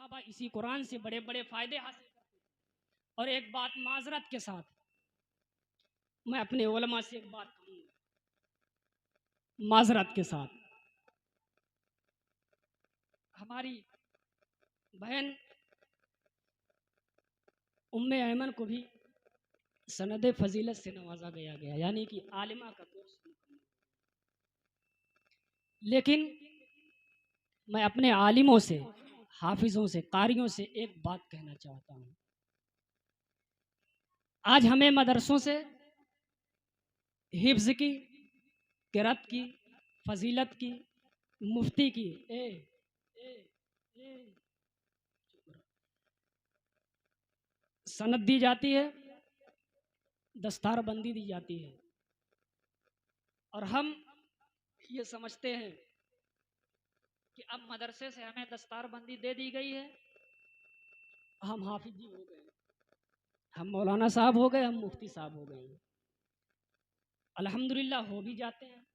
सहाबा इसी कुरान से बड़े बड़े फ़ायदे हासिल करते हैं। और एक बात माजरत के साथ मैं अपने उलमा से एक बात कहूँगा, माजरत के साथ हमारी बहन उम्मे ऐमन को भी सनद फजीलत से नवाजा गया, यानी कि आलिमा का कोर्स। लेकिन मैं अपने आलिमों से, हाफिज़ों से, कारियों से एक बात कहना चाहता हूँ। आज हमें मदरसों से हिफ्ज़ की, क़िरात की, फजीलत की, मुफ्ती की सनद दी जाती है, दस्तार बंदी दी जाती है, और हम ये समझते हैं कि अब मदरसे से हमें दस्तार बंदी दे दी गई है, हम हाफिज जी हो गए, हम मौलाना साहब हो गए, हम मुफ्ती साहब हो गए। अल्हम्दुलिल्लाह हो भी जाते हैं।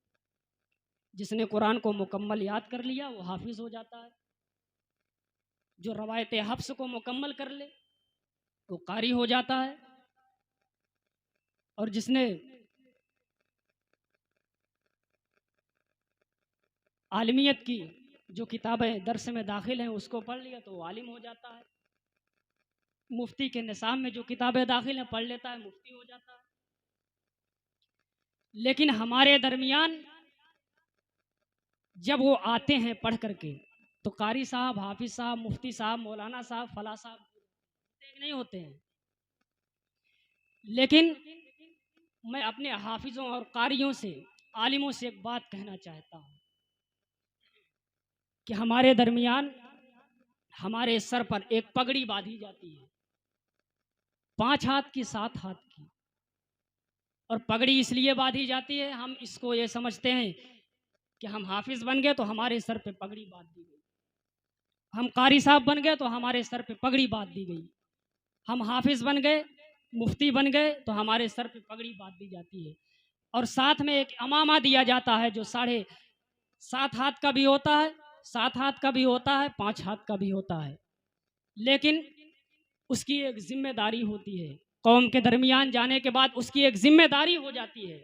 जिसने कुरान को मुकम्मल याद कर लिया वो हाफिज हो जाता है। जो रवायत हफ्स को मुकम्मल कर ले वो कारी हो जाता है। और जिसने आलमियत की जो किताबें दर्स में दाखिल हैं उसको पढ़ लिया तो वो आलिम हो जाता है। मुफ्ती के निसाब में जो किताबें दाखिल हैं पढ़ लेता है, मुफ्ती हो जाता है। लेकिन हमारे दरमियान जब वो आते हैं पढ़ करके तो कारी साहब, हाफिज साहब, मुफ्ती साहब, मौलाना साहब, फला साहब नहीं होते हैं। लेकिन मैं अपने हाफिजों और कारियों से, आलिमों से एक बात कहना चाहता हूँ कि हमारे दरमियान हमारे सर पर एक पगड़ी बांधी जाती है, 5 हाथ की, 7 हाथ की। और पगड़ी इसलिए बांधी जाती है, हम इसको ये समझते हैं कि हम हाफिज बन गए तो हमारे सर पे पगड़ी बांध दी गई, हम कारी साहब बन गए तो हमारे सर पे पगड़ी बांध दी गई, हम हाफिज बन गए, मुफ्ती बन गए तो हमारे सर पे पगड़ी बांध दी जाती है। और साथ में एक अमामा दिया जाता है जो 7.5 हाथ का भी होता है, 7 हाथ का भी होता है, 5 हाथ का भी होता है। लेकिन उसकी एक जिम्मेदारी होती है, कौम के दरमियान जाने के बाद उसकी एक जिम्मेदारी हो जाती है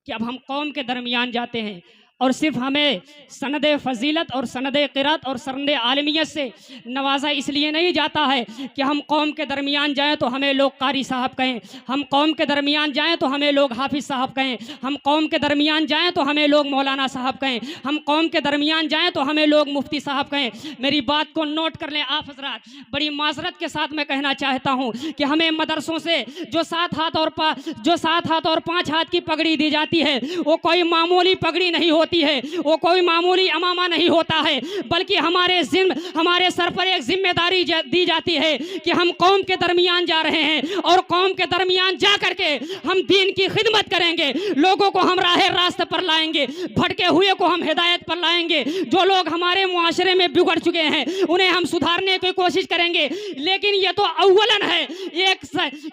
कि अब हम कौम के दरमियान जाते हैं और सिर्फ हमें सनद फजीलत और सनद क़िरात और सनद आलमियत से नवाजा इसलिए नहीं जाता है कि हम कौम के दरमियान जाएं तो हमें लोग कारी साहब कहें, हम कौम के दरमियान जाएं तो हमें लोग हाफिज़ साहब कहें, हम कौम के दरमियान जाएं तो हमें लोग मौलाना साहब कहें, हम कौम के दरमियान जाएं तो हमें लोग मुफ्ती साहब कहें। मेरी बात को नोट कर लें आप हजरात, बड़ी माजरत के साथ मैं कहना चाहता हूँ कि हमें मदरसों से जो 7 हाथ और 5 हाथ की पगड़ी दी जाती है वो कोई मामूली पगड़ी नहीं होती है, वो कोई मामूली अमामा नहीं होता है, बल्कि हमारे सर पर एक जिम्मेदारी दी जाती है कि हम कौम के दरमियान जा रहे हैं और कौम के दरमियान जा करके हम दीन की खिदमत करेंगे, लोगों को हम राह रास्ते पर लाएंगे, भटके हुए को हम हिदायत पर लाएंगे, जो लोग हमारे मुआशरे में बिगड़ चुके हैं उन्हें हम सुधारने की कोशिश करेंगे। लेकिन ये तो अव्वलन है एक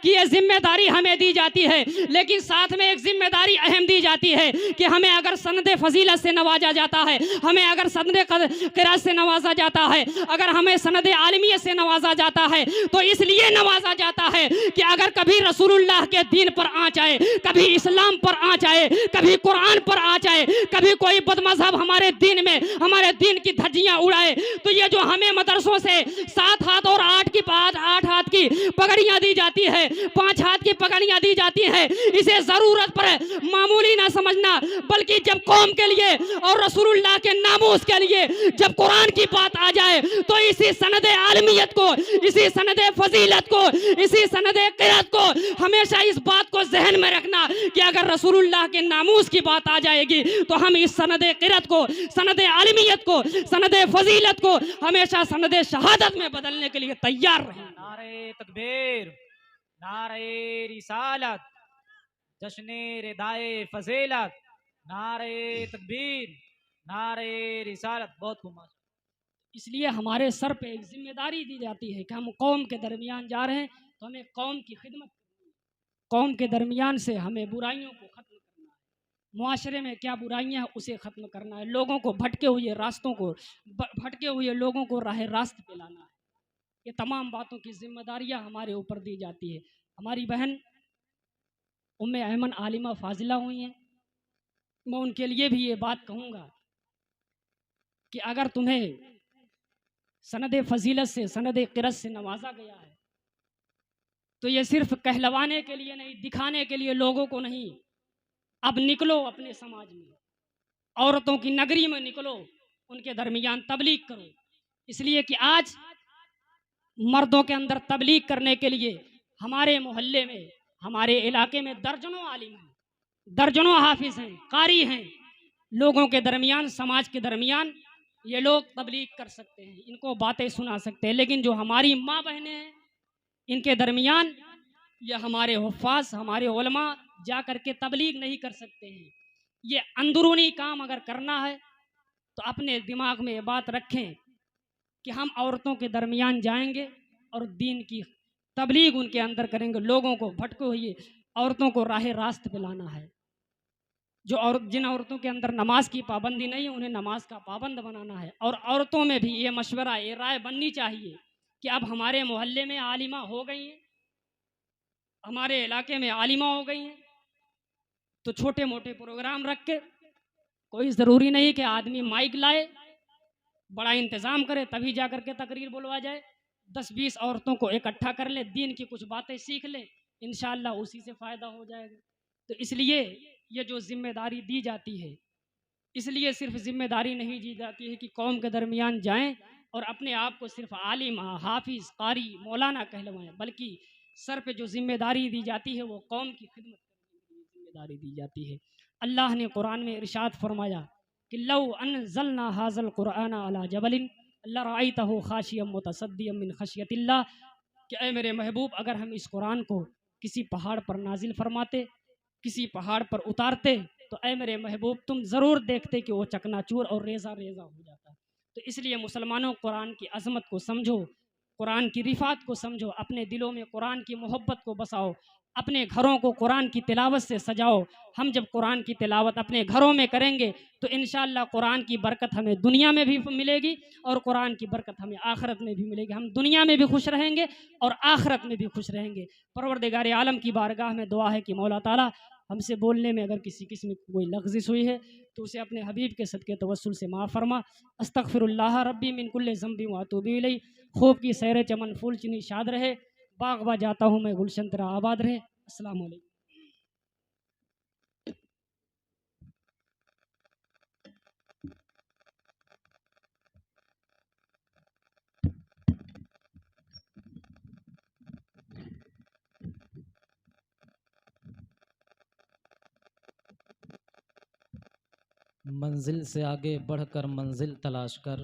कि ये जिम्मेदारी हमें दी जाती है, लेकिन साथ में एक जिम्मेदारी अहम दी जाती है कि हमें अगर सनद फजीलत से नवाजा जाता है, हमें अगर सनद क़िरात से नवाजा जाता है, अगर हमें सनद आलमियत से नवाजा जाता है तो इसलिए नवाजा जाता है कि अगर कभी रसूलुल्लाह के दीन पर आँच आए, कभी इस्लाम पर आँच आए, कभी कुरान पर आँच आए, कभी कोई बदमज़हब हमारे दीन में हमारे दीन की धज्जियाँ उड़ाए, तो ये जो हमें मदरसों से 7 हाथ और 8 हाथ की पगड़ियाँ दी जाती है, 5 हाथ की पगड़ियाँ दी जाती हैं, इसे ज़रूरत पर मामूली ना समझना, बल्कि जब कौम के लिए और रसूलुल्लाह के नामूस के लिए जब कुरान की बात आ जाए तो इसी सनद आलमियत को, इसी सनद फजीलत को, इसी सनद क़िरात को हमेशा इस बात को जहन में रखना कि अगर रसूलुल्लाह के नामूस की बात आ जाएगी तो हम इस सनद क़िरात को, सनद आलमियत को, सनद फजीलत को हमेशा सनद शहादत में बदलने के लिए तैयार रहें। नारे तकबीर, नारे रिसालत, जश्ने रिदाए फजीलत, नारे तकबीर, नारे रिसालत। बहुत खूब। इसलिए हमारे सर पे एक जिम्मेदारी दी जाती है कि हम कौम के दरमियान जा रहे हैं तो हमें कौम की खिदमत करनी है, कौम के दरमियान से हमें बुराइयों को ख़त्म करना है, मुआशरे में क्या बुराइयां हैं उसे ख़त्म करना है, लोगों को भटके हुए लोगों को राह रास्त पे लाना है। ये तमाम बातों की जिम्मेदारियां हमारे ऊपर दी जाती है। हमारी बहन उम्मे अहमन आलिमा फाजिला हुई हैं, मैं उनके लिए भी ये बात कहूँगा कि अगर तुम्हें सनद फजीलत से, सनद क़िरत से नवाजा गया है, तो ये सिर्फ कहलवाने के लिए नहीं, दिखाने के लिए लोगों को नहीं। अब निकलो अपने समाज में, औरतों की नगरी में निकलो, उनके दरमियान तबलीग करो। इसलिए कि आज मर्दों के अंदर तबलीग करने के लिए हमारे मोहल्ले में, हमारे इलाके में दर्जनों आलिम हैं, दर्जनों हाफिज हैं, कारी हैं। लोगों के दरमियान, समाज के दरमियान ये लोग तबलीग कर सकते हैं, इनको बातें सुना सकते हैं। लेकिन जो हमारी माँ बहनें हैं, इनके दरमियान ये हमारे हुफ़ाज़, हमारे उलमा जा कर के तबलीग नहीं कर सकते हैं। ये अंदरूनी काम अगर करना है तो अपने दिमाग में ये बात रखें कि हम औरतों के दरमियान जाएंगे और दीन की तबलीग उनके अंदर करेंगे। लोगों को भटके हुए औरतों को राह रास्त पे लाना है। जिन औरतों के अंदर नमाज की पाबंदी नहीं है, उन्हें नमाज का पाबंद बनाना है। और औरतों में भी ये मशवरा, ये राय बननी चाहिए कि अब हमारे मोहल्ले में आलिमा हो गई हैं, हमारे इलाके में आलिमा हो गई हैं, तो छोटे मोटे प्रोग्राम रख के, कोई ज़रूरी नहीं कि आदमी माइक लाए, बड़ा इंतज़ाम करे तभी जा कर के तकरीर बुलवा जाए। 10-20 औरतों को इकट्ठा कर ले, दीन की कुछ बातें सीख लें, इंशाअल्लाह उसी से फ़ायदा हो जाएगा। तो इसलिए ये जो जिम्मेदारी दी जाती है, इसलिए सिर्फ जिम्मेदारी नहीं दी जाती है कि कौम के दरमियान जाएं और अपने आप को सिर्फ आलिम, हाफिज, कारी, मौलाना कहलवाएं, बल्कि सर पे जो जिम्मेदारी दी जाती है वो कौम की खिदमत करने के लिए जिम्मेदारी दी जाती है। अल्लाह ने कुरान में इरशाद फरमाया कि लौ अनज़लना हाज़ल कुरआन अला जबलिन लरअयतहु खाशियम मुतसद्दियम मिन खशियतिल्लाह, कि ऐ मेरे महबूब, अगर हम इस कुरान को किसी पहाड़ पर नाजिल फरमाते, किसी पहाड़ पर उतारते, तो ऐ मेरे महबूब तुम ज़रूर देखते कि वो चकनाचूर और रेज़ा रेज़ा हो जाता। तो इसलिए मुसलमानों, कुरान की अज़मत को समझो, कुरान की रिफ़ात को समझो, अपने दिलों में कुरान की मोहब्बत को बसाओ, अपने घरों को कुरान की तिलावत से सजाओ। हम जब कुरान की तिलावत अपने घरों में करेंगे तो इंशाअल्लाह कुरान की बरकत हमें दुनिया में भी मिलेगी और कुरान की बरकत हमें आखिरत में भी मिलेगी। हम दुनिया में भी खुश रहेंगे और आखिरत में भी खुश रहेंगे। परवरदिगार आलम की बारगाह में दुआ है कि मौला ताला हमसे बोलने में अगर किसी किस्म की कोई लग़्ज़िश हुई है तो उसे अपने हबीब के सदक़े तवस्सुल से माफ़ फरमा। अस्तग़फ़िरुल्लाह रब्बी मिन कुल्लि ज़ंबि व अतूबु इलैह। खूब की सैर चमन फूल चुनी शाद रहे, बाग बा जाता हूँ मैं, गुलशन तेरा आबाद रहे। अस्सलाम वालेकुम। मंजिल से आगे बढ़कर मंजिल तलाश कर,